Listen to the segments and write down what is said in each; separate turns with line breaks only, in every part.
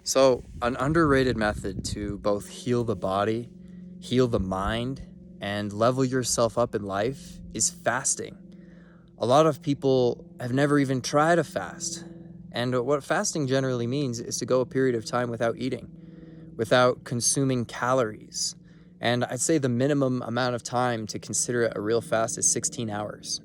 So, an underrated method to both heal the body, heal the mind, and level yourself up in life is fasting. A lot of people have never even tried a fast. And what fasting generally means is to go a period of time without eating, without consuming calories. And I'd say the minimum amount of time to consider it a real fast is 16 hours.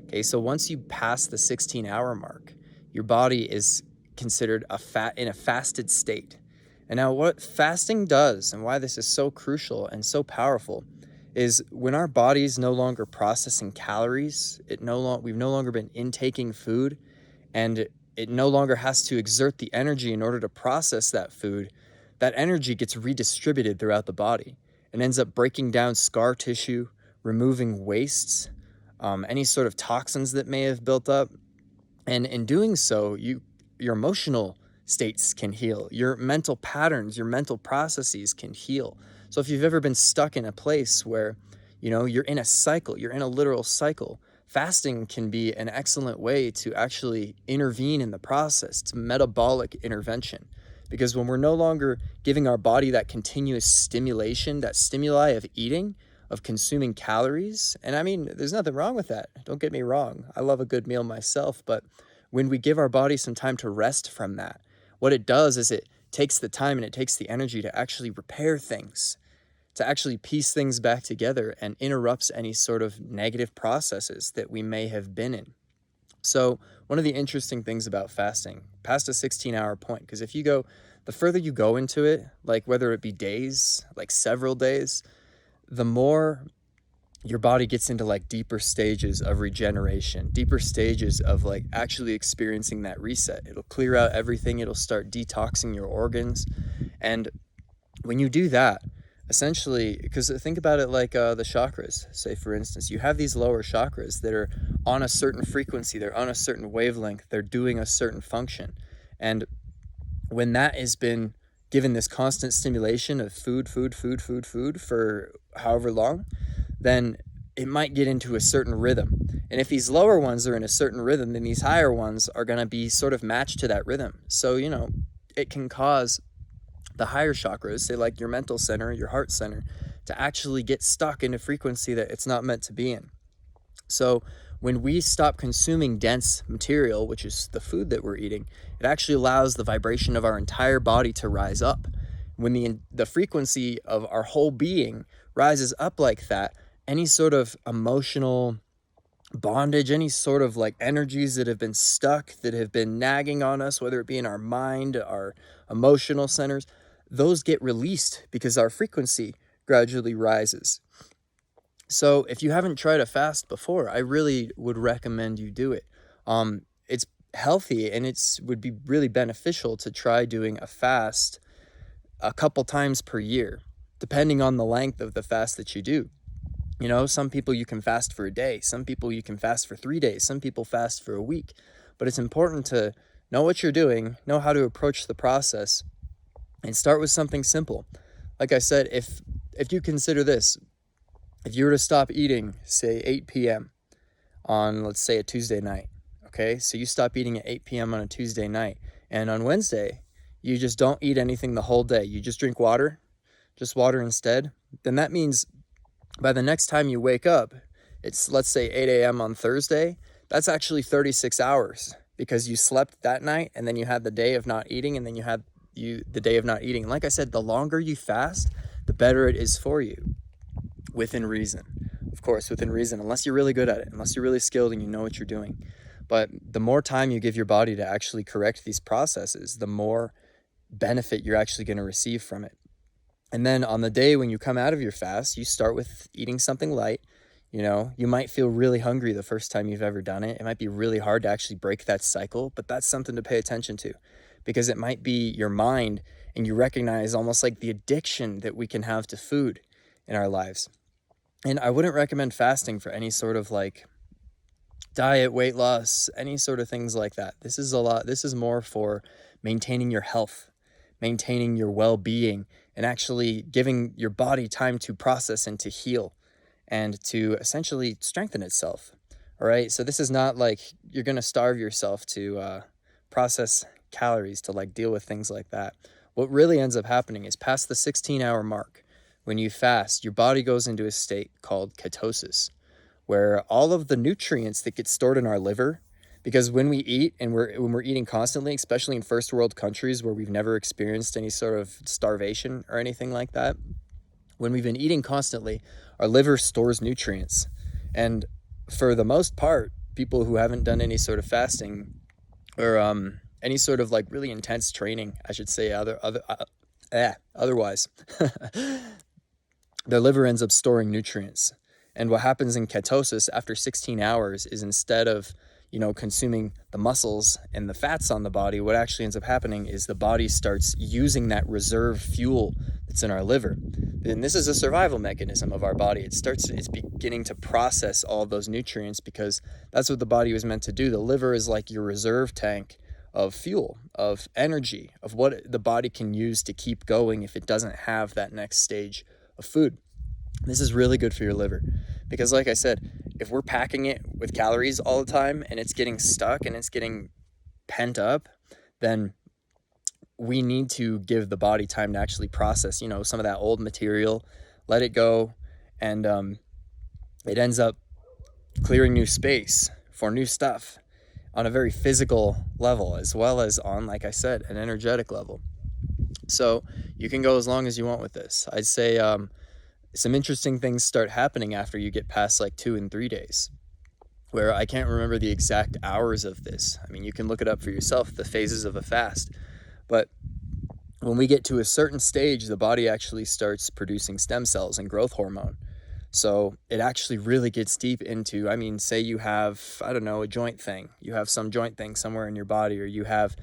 Okay, so once you pass the 16-hour mark, your body is considered in a fasted state. And now what fasting does and why this is so crucial and so powerful is when our body's no longer processing calories, we've no longer been intaking food, and it no longer has to exert the energy in order to process that food. That energy gets redistributed throughout the body and ends up breaking down scar tissue, removing wastes, any sort of toxins that may have built up. And in doing so, your emotional states can heal, your mental patterns, your mental processes can heal. So if you've ever been stuck in a place where, you're in a cycle, you're in a literal cycle, fasting can be an excellent way to actually intervene in the process. It's metabolic intervention. Because when we're no longer giving our body that continuous stimulation, that stimuli of eating, of consuming calories, and I mean, there's nothing wrong with that. Don't get me wrong. I love a good meal myself, but when we give our body some time to rest from that, what it does is it takes the time and it takes the energy to actually repair things, to actually piece things back together, and interrupts any sort of negative processes that we may have been in. So one of the interesting things about fasting, past a 16-hour point, because the further you go into it, like whether it be days, like several days, the more your body gets into like deeper stages of regeneration, deeper stages of like actually experiencing that reset. It'll clear out everything. It'll start detoxing your organs. And when you do that, essentially, because think about it like the chakras, say for instance, you have these lower chakras that are on a certain frequency, they're on a certain wavelength, they're doing a certain function. And when that has been given this constant stimulation of food for however long, then it might get into a certain rhythm. And if these lower ones are in a certain rhythm, then these higher ones are going to be sort of matched to that rhythm. So, it can cause the higher chakras, say like your mental center, your heart center, to actually get stuck in a frequency that it's not meant to be in. So when we stop consuming dense material, which is the food that we're eating, it actually allows the vibration of our entire body to rise up. When the frequency of our whole being rises up like that, any sort of emotional bondage, any sort of like energies that have been stuck, that have been nagging on us, whether it be in our mind, our emotional centers, those get released because our frequency gradually rises. So if you haven't tried a fast before, I really would recommend you do it. It's healthy and would be really beneficial to try doing a fast a couple times per year, depending on the length of the fast that you do. Some people you can fast for a day, some people you can fast for 3 days, some people fast for a week. But it's important to know what you're doing, know how to approach the process, and start with something simple. Like I said, if you consider this, if you were to stop eating, say 8 p.m. on, let's say, a Tuesday night, okay? So you stop eating at 8 p.m. on a Tuesday night, and on Wednesday, you just don't eat anything the whole day. You just drink water, just water instead. Then that means by the next time you wake up, it's, let's say, 8 a.m. on Thursday, that's actually 36 hours because you slept that night, and then you had the day of not eating, and then you had the day of not eating. And like I said, the longer you fast, the better it is for you. Within reason, of course, within reason, unless you're really good at it, unless you're really skilled and you know what you're doing. But the more time you give your body to actually correct these processes, the more benefit you're actually going to receive from it. And then on the day when you come out of your fast, you start with eating something light. You might feel really hungry the first time you've ever done it. It might be really hard to actually break that cycle, but that's something to pay attention to, because it might be your mind, and you recognize almost like the addiction that we can have to food in our lives. And I wouldn't recommend fasting for any sort of like diet, weight loss, any sort of things like that. This is more for maintaining your health, maintaining your well-being, and actually giving your body time to process and to heal and to essentially strengthen itself. All right. So this is not like you're going to starve yourself to process calories, to like deal with things like that. What really ends up happening is past the 16-hour mark, when you fast, your body goes into a state called ketosis, where all of the nutrients that get stored in our liver, because when we eat and when we're eating constantly, especially in first world countries where we've never experienced any sort of starvation or anything like that, when we've been eating constantly, our liver stores nutrients. And for the most part, people who haven't done any sort of fasting or any sort of like really intense training, I should say, otherwise, their liver ends up storing nutrients. And what happens in ketosis after 16 hours is, instead of, consuming the muscles and the fats on the body, what actually ends up happening is the body starts using that reserve fuel that's in our liver. And this is a survival mechanism of our body. It's beginning to process all of those nutrients, because that's what the body was meant to do. The liver is like your reserve tank of fuel, of energy, of what the body can use to keep going if it doesn't have that next stage of food. This is really good for your liver, because like I said, if we're packing it with calories all the time and it's getting stuck and it's getting pent up, then we need to give the body time to actually process, some of that old material, let it go, and it ends up clearing new space for new stuff on a very physical level, as well as on, like I said, an energetic level. So you can go as long as you want with this. I'd say some interesting things start happening after you get past like 2 and 3 days, where I can't remember the exact hours of this. I mean, you can look it up for yourself, the phases of a fast. But when we get to a certain stage, the body actually starts producing stem cells and growth hormone. So it actually really gets deep into, say you have, a joint thing. You have some joint thing somewhere in your body, or you have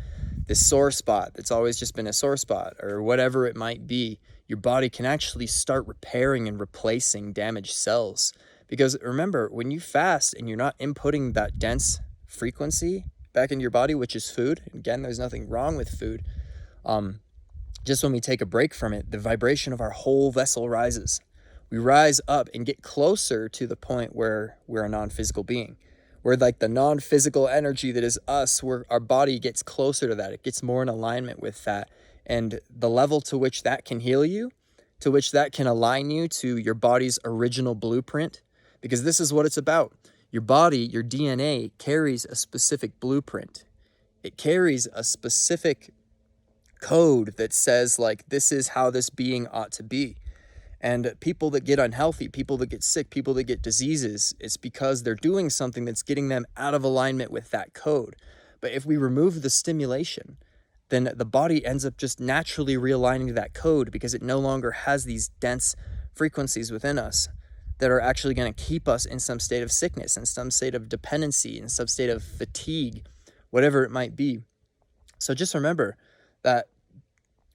this sore spot that's always just been a sore spot, or whatever it might be. Your body can actually start repairing and replacing damaged cells. Because remember, when you fast and you're not inputting that dense frequency back into your body, which is food, and again, there's nothing wrong with food, just when we take a break from it, the vibration of our whole vessel rises. We rise up and get closer to the point where we're a non-physical being. We're like the non-physical energy that is us, where our body gets closer to that. It gets more in alignment with that. And the level to which that can heal you, to which that can align you to your body's original blueprint, because this is what it's about. Your body, your DNA, carries a specific blueprint. It carries a specific code that says, like, this is how this being ought to be. And people that get unhealthy, people that get sick, people that get diseases, it's because they're doing something that's getting them out of alignment with that code. But if we remove the stimulation, then the body ends up just naturally realigning to that code, because it no longer has these dense frequencies within us that are actually going to keep us in some state of sickness, in some state of dependency, in some state of fatigue, whatever it might be. So just remember that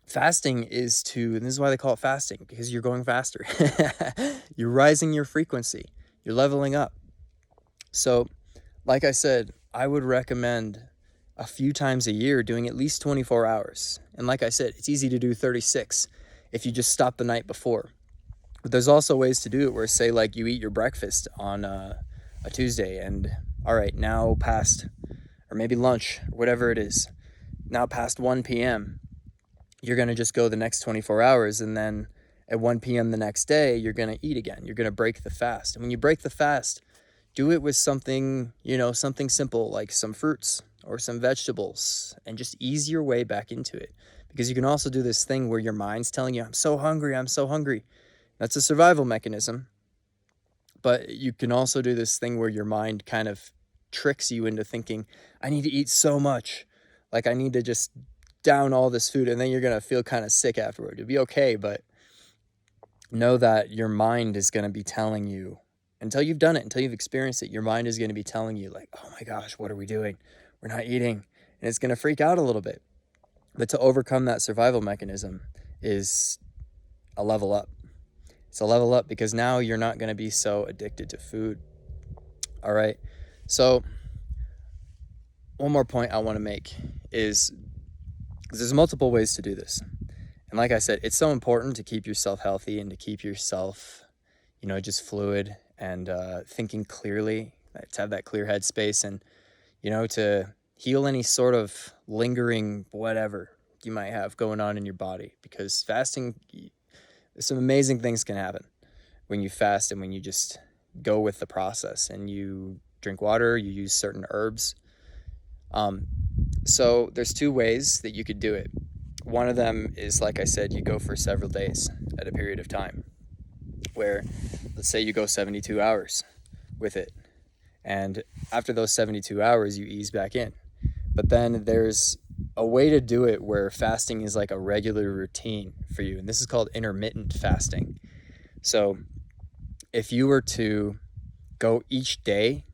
fasting is and this is why they call it fasting, because you're going faster. You're rising your frequency. You're leveling up. So, like I said, I would recommend a few times a year doing at least 24 hours. And like I said, it's easy to do 36 if you just stop the night before. But there's also ways to do it where, say, like, you eat your breakfast on a Tuesday, and all right, now past, or maybe lunch, or whatever it is, now past 1 p.m., you're going to just go the next 24 hours, and then at 1 p.m. the next day, you're going to eat again. You're going to break the fast. And when you break the fast, do it with something, something simple, like some fruits or some vegetables, and just ease your way back into it. Because you can also do this thing where your mind's telling you, I'm so hungry, I'm so hungry. That's a survival mechanism. But you can also do this thing where your mind kind of tricks you into thinking, I need to eat so much. Like, I need to just down all this food, and then you're going to feel kind of sick afterward. You'll be okay, but know that your mind is going to be telling you, until you've done it, until you've experienced it, your mind is going to be telling you, like, oh my gosh, what are we doing? We're not eating. And it's going to freak out a little bit. But to overcome that survival mechanism is a level up. It's a level up, because now you're not going to be so addicted to food. All right. So one more point I want to make is, there's multiple ways to do this. And like I said, it's so important to keep yourself healthy and to keep yourself, just fluid and thinking clearly, to have that clear headspace, and, to heal any sort of lingering whatever, you might have going on in your body, because fasting, some amazing things can happen when you fast and when you just go with the process and you drink water, you use certain herbs. So there's two ways that you could do it. One of them is, like I said, you go for several days at a period of time, where let's say you go 72 hours with it, and after those 72 hours you ease back in. But then there's a way to do it where fasting is like a regular routine for you, and this is called intermittent fasting. So if you were to go each day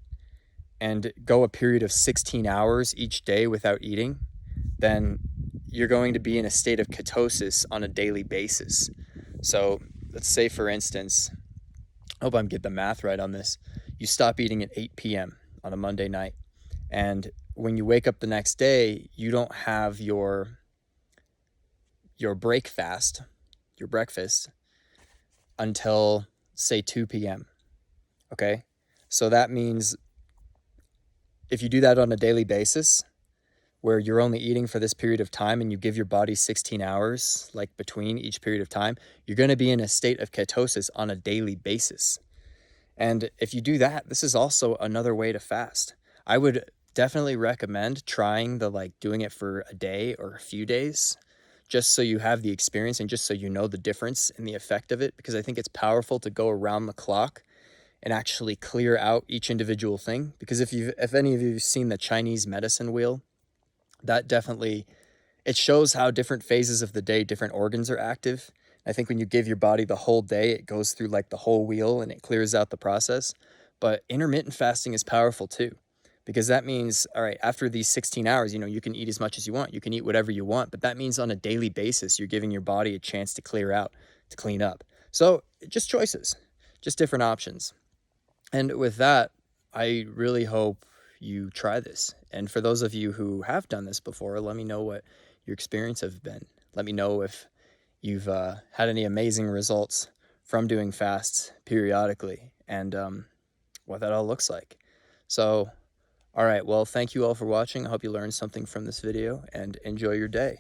and go a period of 16 hours each day without eating, then you're going to be in a state of ketosis on a daily basis. So let's say, for instance, I hope I'm getting the math right on this. You stop eating at 8 p.m. on a Monday night, and when you wake up the next day, you don't have your break fast, your breakfast, until say 2 p.m. Okay? So that means if you do that on a daily basis, where you're only eating for this period of time and you give your body 16 hours, like between each period of time, you're going to be in a state of ketosis on a daily basis. And if you do that, this is also another way to fast. I would definitely recommend trying doing it for a day or a few days, just so you have the experience and just so you know the difference in the effect of it, because I think it's powerful to go around the clock and actually clear out each individual thing. Because if any of you have seen the Chinese medicine wheel, that definitely, it shows how different phases of the day, different organs are active. I think when you give your body the whole day, it goes through like the whole wheel and it clears out the process. But intermittent fasting is powerful too, because that means, all right, after these 16 hours, you can eat as much as you want. You can eat whatever you want, but that means on a daily basis, you're giving your body a chance to clear out, to clean up. So just choices, just different options. And with that, I really hope you try this. And for those of you who have done this before, let me know what your experience have been. Let me know if you've had any amazing results from doing fasts periodically, and what that all looks like. So, all right, well, thank you all for watching. I hope you learned something from this video, and enjoy your day.